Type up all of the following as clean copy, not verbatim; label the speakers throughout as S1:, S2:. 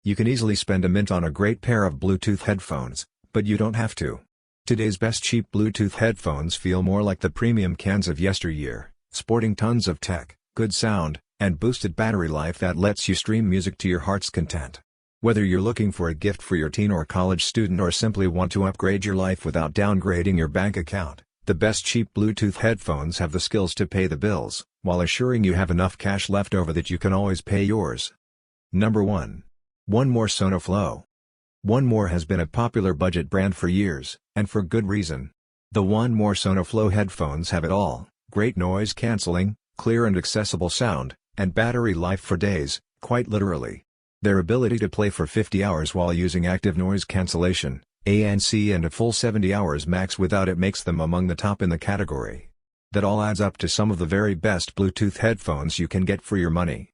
S1: You can easily spend a mint on a great pair of Bluetooth headphones, but you don't have to. Today's best cheap Bluetooth headphones feel more like the premium cans of yesteryear, sporting tons of tech, good sound, and boosted battery life that lets you stream music to your heart's content. Whether you're looking for a gift for your teen or college student or simply want to upgrade your life without downgrading your bank account, the best cheap Bluetooth headphones have the skills to pay the bills, while assuring you have enough cash left over that you can always pay yours. Number 1. One More Sonoflow. One More has been a popular budget brand for years, and for good reason. The One More Sonoflow headphones have it all: great noise cancelling, clear and accessible sound, and battery life for days, quite literally. Their ability to play for 50 hours while using active noise cancellation, ANC, and a full 70 hours max without it makes them among the top in the category. That all adds up to some of the very best Bluetooth headphones you can get for your money.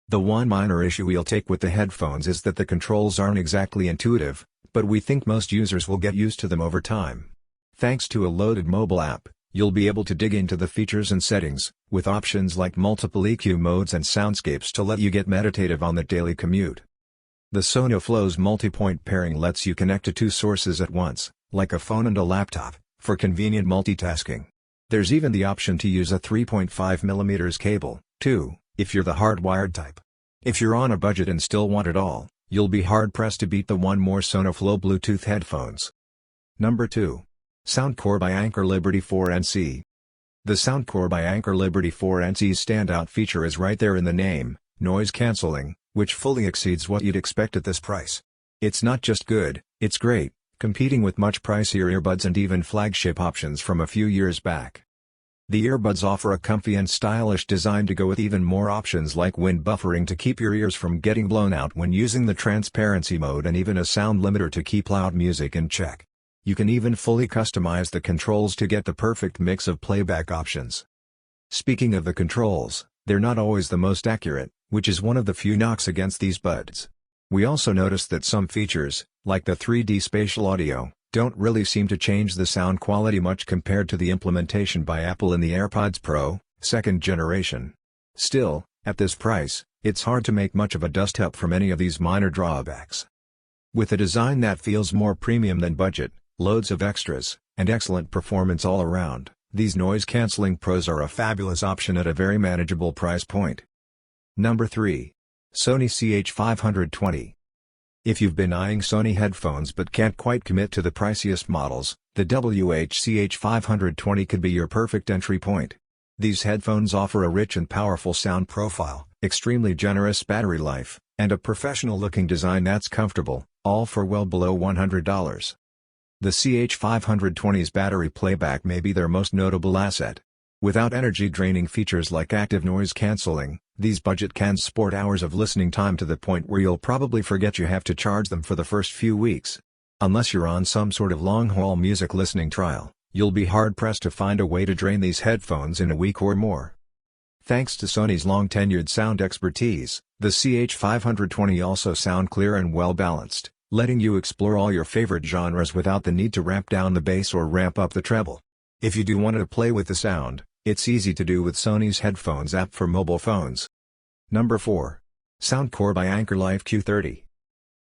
S1: The one minor issue we'll take with the headphones is that the controls aren't exactly intuitive, but we think most users will get used to them over time. Thanks to a loaded mobile app, you'll be able to dig into the features and settings, with options like multiple EQ modes and soundscapes to let you get meditative on the daily commute. The Sonoflow's multi-point pairing lets you connect to two sources at once, like a phone and a laptop, for convenient multitasking. There's even the option to use a 3.5mm cable, too, if you're the hardwired type. If you're on a budget and still want it all, you'll be hard-pressed to beat the One More Sonoflow Bluetooth headphones. Number 2. Soundcore by Anker Liberty 4NC. The Soundcore by Anker Liberty 4NC's standout feature is right there in the name, noise cancelling, which fully exceeds what you'd expect at this price. It's not just good, it's great, competing with much pricier earbuds and even flagship options from a few years back. The earbuds offer a comfy and stylish design to go with even more options like wind buffering to keep your ears from getting blown out when using the transparency mode, and even a sound limiter to keep loud music in check. You can even fully customize the controls to get the perfect mix of playback options. Speaking of the controls, they're not always the most accurate, which is one of the few knocks against these buds. We also noticed that some features, like the 3D spatial audio, don't really seem to change the sound quality much compared to the implementation by Apple in the AirPods Pro, 2nd generation. Still, at this price, it's hard to make much of a dust-up from any of these minor drawbacks. With a design that feels more premium than budget, loads of extras, and excellent performance all around, these noise-canceling pros are a fabulous option at a very manageable price point. Number 3. Sony CH520. If you've been eyeing Sony headphones but can't quite commit to the priciest models, the WH-CH520 could be your perfect entry point. These headphones offer a rich and powerful sound profile, extremely generous battery life, and a professional-looking design that's comfortable, all for well below $100. The CH520's battery playback may be their most notable asset. Without energy-draining features like active noise cancelling, these budget cans sport hours of listening time to the point where you'll probably forget you have to charge them for the first few weeks. Unless you're on some sort of long-haul music listening trial, you'll be hard-pressed to find a way to drain these headphones in a week or more. Thanks to Sony's long-tenured sound expertise, the CH520 also sound clear and well-balanced, letting you explore all your favorite genres without the need to ramp down the bass or ramp up the treble. If you do want to play with the sound, it's easy to do with Sony's Headphones app for mobile phones. Number 4. Soundcore by Anker Life Q30.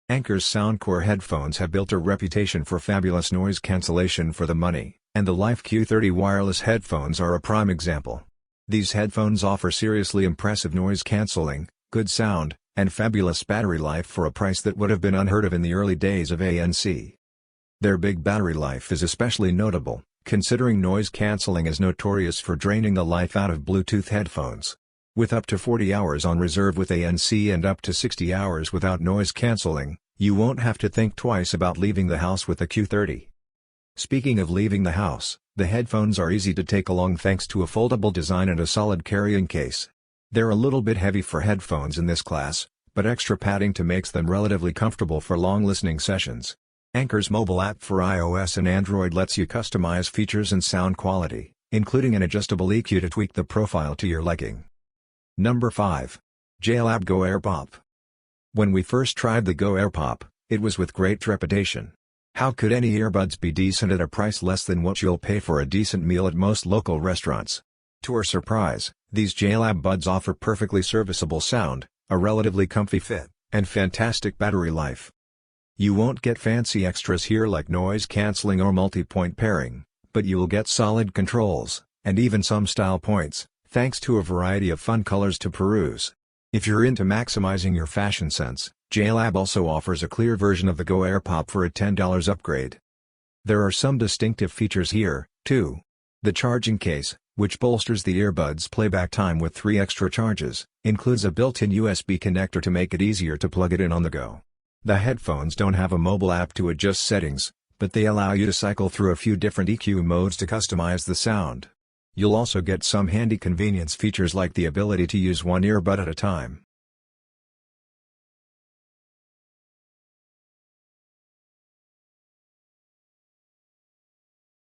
S1: Anker's Soundcore headphones have built a reputation for fabulous noise cancellation for the money, and the Life Q30 wireless headphones are a prime example. These headphones offer seriously impressive noise cancelling, good sound, and fabulous battery life for a price that would have been unheard of in the early days of ANC. Their big battery life is especially notable, considering noise cancelling is notorious for draining the life out of Bluetooth headphones. With up to 40 hours on reserve with ANC and up to 60 hours without noise cancelling, you won't have to think twice about leaving the house with the Q30. Speaking of leaving the house, the headphones are easy to take along thanks to a foldable design and a solid carrying case. They're a little bit heavy for headphones in this class, but extra padding makes them relatively comfortable for long listening sessions. Anker's mobile app for iOS and Android lets you customize features and sound quality, including an adjustable EQ to tweak the profile to your liking. Number 5. JLab Go AirPop. When we first tried the Go AirPop, it was with great trepidation. How could any earbuds be decent at a price less than what you'll pay for a decent meal at most local restaurants? To our surprise, these JLab buds offer perfectly serviceable sound, a relatively comfy fit, And fantastic battery life. You won't get fancy extras here like noise cancelling or multi-point pairing, but you will get solid controls, and even some style points, thanks to a variety of fun colors to peruse. If you're into maximizing your fashion sense, JLab also offers a clear version of the Go AirPop for a $10 upgrade. There are some distinctive features here, too. The charging case, which bolsters the earbuds' playback time with 3 extra charges, includes a built-in USB connector to make it easier to plug it in on the go. The headphones don't have a mobile app to adjust settings, but they allow you to cycle through a few different EQ modes to customize the sound. You'll also get some handy convenience features like the ability to use one earbud at a time.